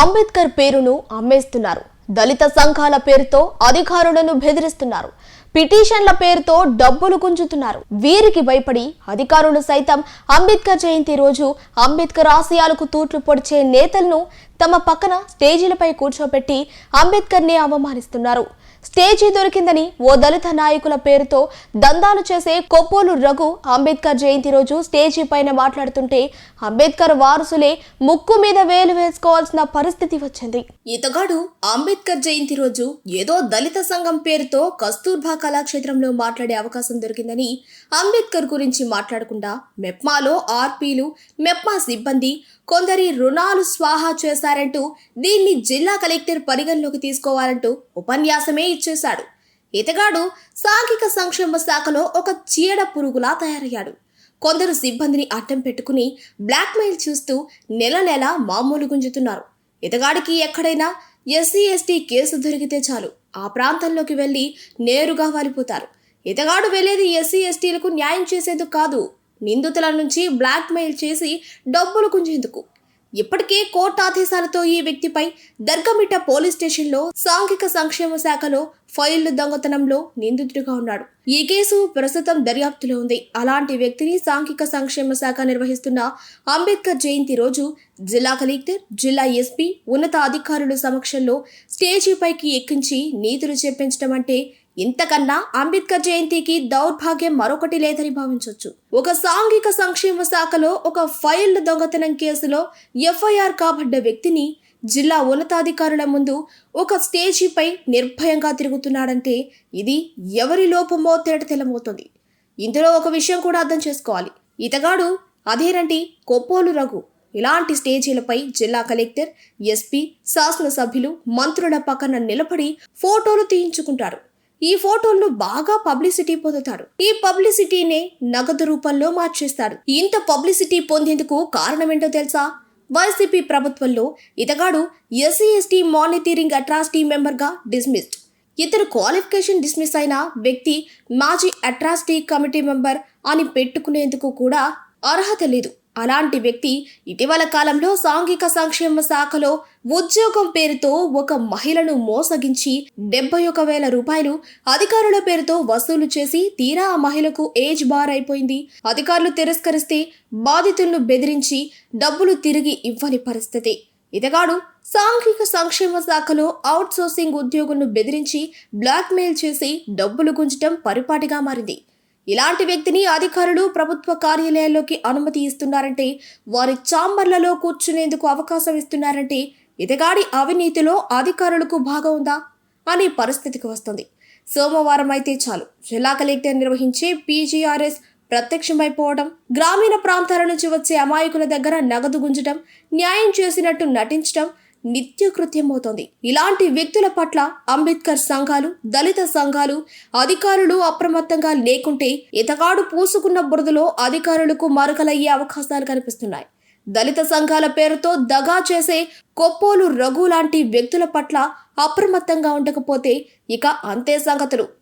అంబేద్కర్ పేరును అమ్మేస్తున్నారు. దళిత సంఘాల పేరుతో అధికారులను బెదిరిస్తున్నారు. పిటిషన్ల పేరుతో డబ్బులు గుంజుతున్నారు. వీరికి భయపడి అధికారులు సైతం అంబేద్కర్ జయంతి రోజు అంబేద్కర్ ఆశయాలకు తూట్లు పొడిచే నేతలను తమ పక్కన స్టేజీలపై కూర్చోబెట్టి అంబేద్కర్ని అవమానిస్తున్నారు. స్టేజీ దొరికిందని ఓ దళిత నాయకుల పేరుతో దందాలు చేసే కొప్పోలు రఘు అంబేద్కర్ జయంతి రోజు స్టేజీ పైన మాట్లాడుతుంటే అంబేద్కర్ వారసులే ముక్కు మీద వేలు వేసుకోవాల్సిన పరిస్థితి వచ్చింది. ఇతగాడు అంబేద్కర్ జయంతి రోజు ఏదో దళిత సంఘం పేరుతో కస్తూర్బా కళాక్షేత్రంలో మాట్లాడే అవకాశం దొరికిందని అంబేద్కర్ గురించి మాట్లాడకుండా మెప్మాలో ఆర్పీలు, మెప్మా సిబ్బంది కొందరి రుణాలు స్వాహా చేశారంటూ దీన్ని జిల్లా కలెక్టర్ పరిగణలోకి తీసుకోవాలంటూ ఉపన్యాసమే ఇచ్చేశాడు. ఇతగాడు సాంఘిక సంక్షేమ శాఖలో ఒక చీడ పురుగులా తయారయ్యాడు. కొందరు సిబ్బందిని అడ్డం పెట్టుకుని బ్లాక్మెయిల్ చూస్తూ నెల నెల మామూలు గుంజుతున్నారు. ఇతగాడికి ఎక్కడైనా ఎస్సీ ఎస్టీ కేసు దొరికితే చాలు ఆ ప్రాంతంలోకి వెళ్లి నేరుగా వాలిపోతారు. ఇతగాడు వెళ్లేది ఎస్సీ ఎస్టీలకు న్యాయం చేసేందుకు కాదు, నిందితుల నుంచి బ్లాక్మెయిల్ చేసి డబ్బులు గుంజేందుకు. ఇప్పటికే కోర్టు ఆదేశాలతో ఈ వ్యక్తిపై దర్గమిట్ట పోలీస్ స్టేషన్లో సాంఘిక సంక్షేమ శాఖలో ఫైళ్లు దొంగతనంలో నిందితుడిగా ఉన్నాడు. ఈ కేసు ప్రస్తుతం దర్యాప్తులో ఉంది. అలాంటి వ్యక్తిని సాంఘిక సంక్షేమ శాఖ నిర్వహిస్తున్న అంబేద్కర్ జయంతి రోజు జిల్లా కలెక్టర్, జిల్లా ఎస్పీ, ఉన్నత అధికారుల సమక్షంలో స్టేజీపైకి ఎక్కించి నీతులు చెప్పించడం అంటే ఇంతకన్నా అంబేద్కర్ జయంతికి దౌర్భాగ్యం మరొకటి లేదని భావించవచ్చు. ఒక సాంఘిక సంక్షేమ శాఖలో ఒక ఫైల్ దొంగతనం కేసులో ఎఫ్ఐఆర్ కాబడ్డ వ్యక్తిని జిల్లా ఉన్నతాధికారుల ముందు ఒక స్టేజీపై నిర్భయంగా తిరుగుతున్నాడంటే ఇది ఎవరి లోపమో తేటతెల్లమవుతుంది. ఇందులో ఒక విషయం కూడా అర్థం చేసుకోవాలి. ఇతగాడు అదేనంటి కొప్పోలు రఘు. ఇలాంటి స్టేజీలపై జిల్లా కలెక్టర్, ఎస్పీ, శాసనసభ్యులు, మంత్రుల పక్కన నిలబడి ఫోటోలు తీయించుకుంటారు. ఈ ఫోటోలను బాగా పబ్లిసిటీ పొందుతాడు. ఈ పబ్లిసిటీనే నగదు రూపంలో మార్చేస్తాడు. ఇంత పబ్లిసిటీ పొందేందుకు కారణమేంటో తెలుసా? వైసీపీ ప్రభుత్వంలో ఇతగాడు SC ST monitoring atrocity member గా డిస్మిస్డ్. ఇతను క్వాలిఫికేషన్ డిస్మిస్ అయిన వ్యక్తి మాజీ అట్రాసిటీ కమిటీ మెంబర్ అని పెట్టుకునేందుకు కూడా అర్హత లేదు. అలాంటి వ్యక్తి ఇటీవల కాలంలో సాంఘిక సంక్షేమ శాఖలో ఉద్యోగం పేరుతో ఒక మహిళను మోసగించి 71,000 రూపాయలు అధికారుల పేరుతో వసూలు చేసి తీరా ఆ మహిళకు ఏజ్ బార్ అయిపోయింది. అధికారులు తిరస్కరిస్తే బాధితులను బెదిరించి డబ్బులు తిరిగి ఇవ్వని పరిస్థితి. ఇతగాడు సాంఘిక సంక్షేమ శాఖలో అవుట్ సోర్సింగ్ ఉద్యోగులను బెదిరించి బ్లాక్మెయిల్ చేసి డబ్బులు గుంజటం పరిపాటిగా మారింది. ఇలాంటి వ్యక్తిని అధికారులు ప్రభుత్వ కార్యాలయాల్లోకి అనుమతి ఇస్తున్నారంటే, వారి ఛాంబర్లలో కూర్చునేందుకు అవకాశం ఇస్తున్నారంటే ఇతగాడి అవినీతిలో అధికారులకు భాగం ఉందా అనే పరిస్థితికి వస్తుంది. సోమవారం అయితే చాలు జిల్లా కలెక్టర్ నిర్వహించే పీజీఆర్ఎస్ ప్రత్యక్షమైపోవడం, గ్రామీణ ప్రాంతాల నుంచి వచ్చే అమాయకుల దగ్గర నగదు గుంజడం, న్యాయం చేసినట్టు నటించడం నిత్యకృత్యమవుతోంది. ఇలాంటి వ్యక్తుల పట్ల అంబేద్కర్ సంఘాలు, దళిత సంఘాలు, అధికారులు అప్రమత్తంగా లేకుంటే ఇతగాడు పూసుకున్న బురదలో అధికారులకు మరకలయ్యే అవకాశాలు కనిపిస్తున్నాయి. దళిత సంఘాల పేరుతో దగా చేసే కొప్పోలు రఘు లాంటి వ్యక్తుల పట్ల అప్రమత్తంగా ఉండకపోతే ఇక అంతే సంగతులు.